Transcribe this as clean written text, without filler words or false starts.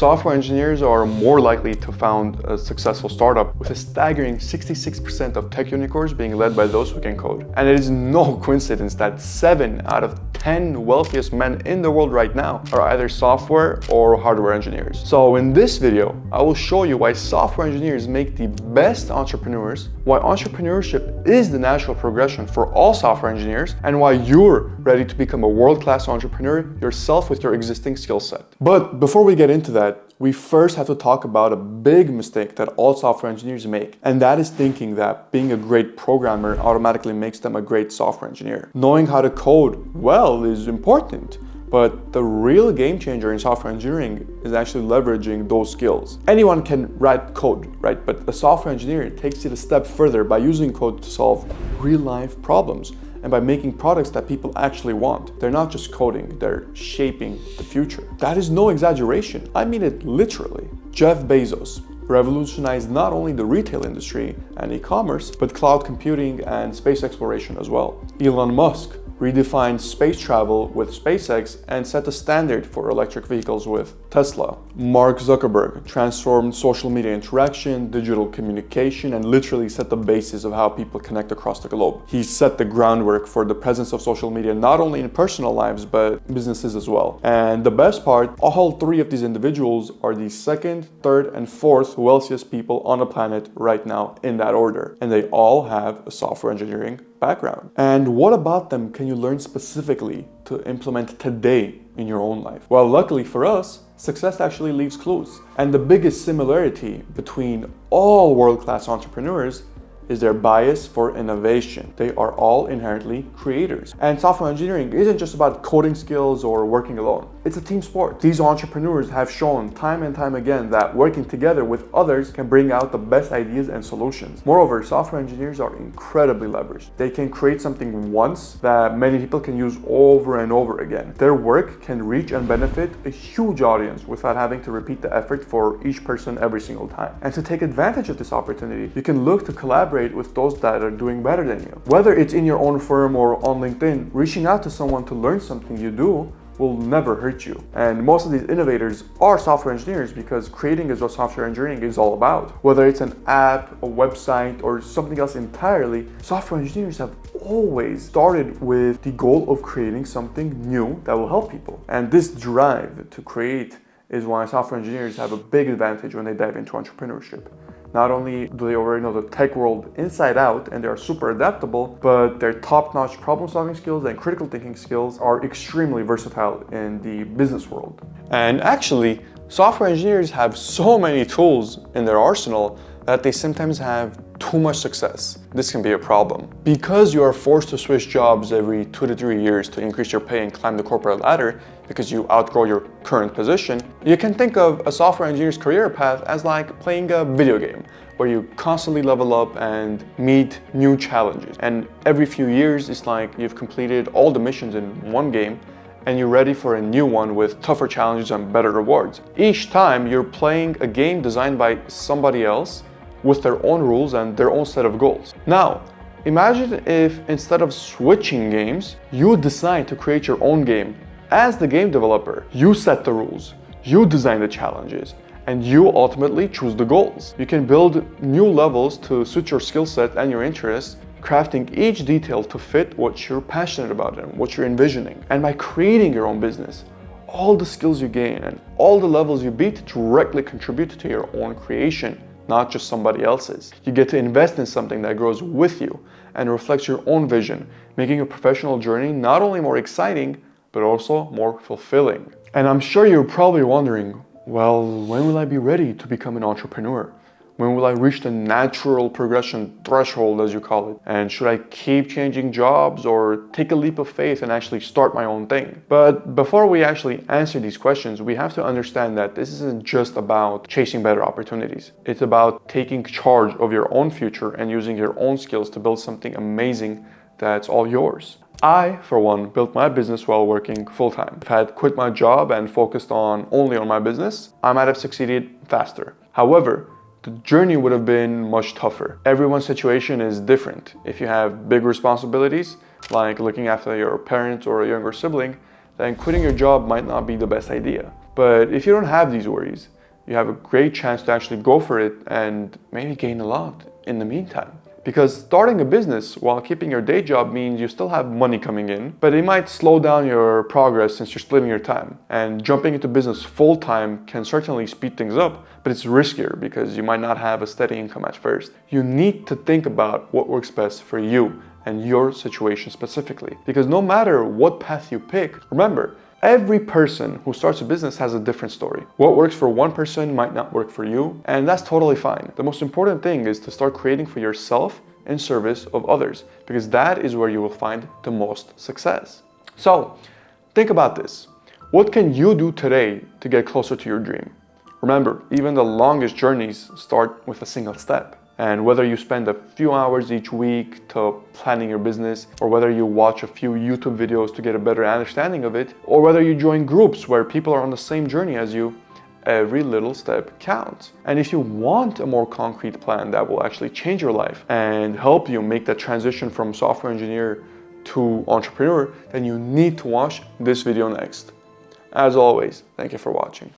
Software engineers are more likely to found a successful startup, with a staggering 66% of tech unicorns being led by those who can code. And it is no coincidence that 7 out of 10 wealthiest men in the world right now are either software or hardware engineers. So in this video, I will show you why software engineers make the best entrepreneurs, why entrepreneurship is the natural progression for all software engineers, and why you're ready to become a world-class entrepreneur yourself with your existing skill set. But before we get into that, we first have to talk about a big mistake that all software engineers make, and that is thinking that being a great programmer automatically makes them a great software engineer. Knowing how to code well is important, but the real game changer in software engineering is actually leveraging those skills. Anyone can write code, right? But a software engineer takes it a step further by using code to solve real-life problems and by making products that people actually want. They're not just coding, they're shaping the future. That is no exaggeration. I mean it literally. Jeff Bezos revolutionized not only the retail industry and e-commerce, but cloud computing and space exploration as well. Elon Musk redefined space travel with SpaceX and set the standard for electric vehicles with Tesla. Mark Zuckerberg transformed social media interaction, digital communication, and literally set the basis of how people connect across the globe. He set the groundwork for the presence of social media not only in personal lives, but businesses as well. And the best part, all three of these individuals are the second, third, and fourth wealthiest people on the planet right now in that order. And they all have a software engineering background. And what about them can you learn specifically to implement today in your own life? Well, luckily for us, success actually leaves clues. And the biggest similarity between all world-class entrepreneurs is their bias for innovation. They are all inherently creators. And software engineering isn't just about coding skills or working alone. It's a team sport. These entrepreneurs have shown time and time again that working together with others can bring out the best ideas and solutions. Moreover, software engineers are incredibly leveraged. They can create something once that many people can use over and over again. Their work can reach and benefit a huge audience without having to repeat the effort for each person every single time. And to take advantage of this opportunity, you can look to collaborate with those that are doing better than you. Whether it's in your own firm or on LinkedIn, reaching out to someone to learn something you do will never hurt you. And most of these innovators are software engineers because creating is what software engineering is all about. Whether it's an app, a website, or something else entirely, software engineers have always started with the goal of creating something new that will help people. And this drive to create is why software engineers have a big advantage when they dive into entrepreneurship. Not only do they already know the tech world inside out and they are super adaptable, but their top-notch problem-solving skills and critical thinking skills are extremely versatile in the business world. And actually, software engineers have so many tools in their arsenal that they sometimes have too much success. This can be a problem. Because you are forced to switch jobs every 2 to 3 years to increase your pay and climb the corporate ladder because you outgrow your current position, you can think of a software engineer's career path as like playing a video game where you constantly level up and meet new challenges. And every few years, it's like you've completed all the missions in one game and you're ready for a new one with tougher challenges and better rewards. Each time you're playing a game designed by somebody else with their own rules and their own set of goals. Now, imagine if instead of switching games, you decide to create your own game. As the game developer, you set the rules, you design the challenges, and you ultimately choose the goals. You can build new levels to suit your skill set and your interests, crafting each detail to fit what you're passionate about and what you're envisioning. And by creating your own business, all the skills you gain and all the levels you beat directly contribute to your own creation, not just somebody else's. You get to invest in something that grows with you and reflects your own vision, making your professional journey not only more exciting, but also more fulfilling. And I'm sure you're probably wondering, well, when will I be ready to become an entrepreneur? When will I reach the natural progression threshold, as you call it? And should I keep changing jobs or take a leap of faith and actually start my own thing? But before we actually answer these questions, we have to understand that this isn't just about chasing better opportunities. It's about taking charge of your own future and using your own skills to build something amazing that's all yours. I, for one, built my business while working full-time. If I had quit my job and focused only on my business, I might have succeeded faster. However, the journey would have been much tougher. Everyone's situation is different. If you have big responsibilities, like looking after your parents or a younger sibling, then quitting your job might not be the best idea. But if you don't have these worries, you have a great chance to actually go for it and maybe gain a lot in the meantime. Because starting a business while keeping your day job means you still have money coming in, but it might slow down your progress since you're splitting your time. And jumping into business full time can certainly speed things up, but it's riskier because you might not have a steady income at first. You need to think about what works best for you and your situation specifically. Because no matter what path you pick, remember, every person who starts a business has a different story. What works for one person might not work for you, and that's totally fine. The most important thing is to start creating for yourself in service of others, because that is where you will find the most success. So, think about this. What can you do today to get closer to your dream? Remember, even the longest journeys start with a single step. And whether you spend a few hours each week to planning your business, or whether you watch a few YouTube videos to get a better understanding of it, or whether you join groups where people are on the same journey as you, every little step counts. And if you want a more concrete plan that will actually change your life and help you make that transition from software engineer to entrepreneur, then you need to watch this video next. As always, thank you for watching.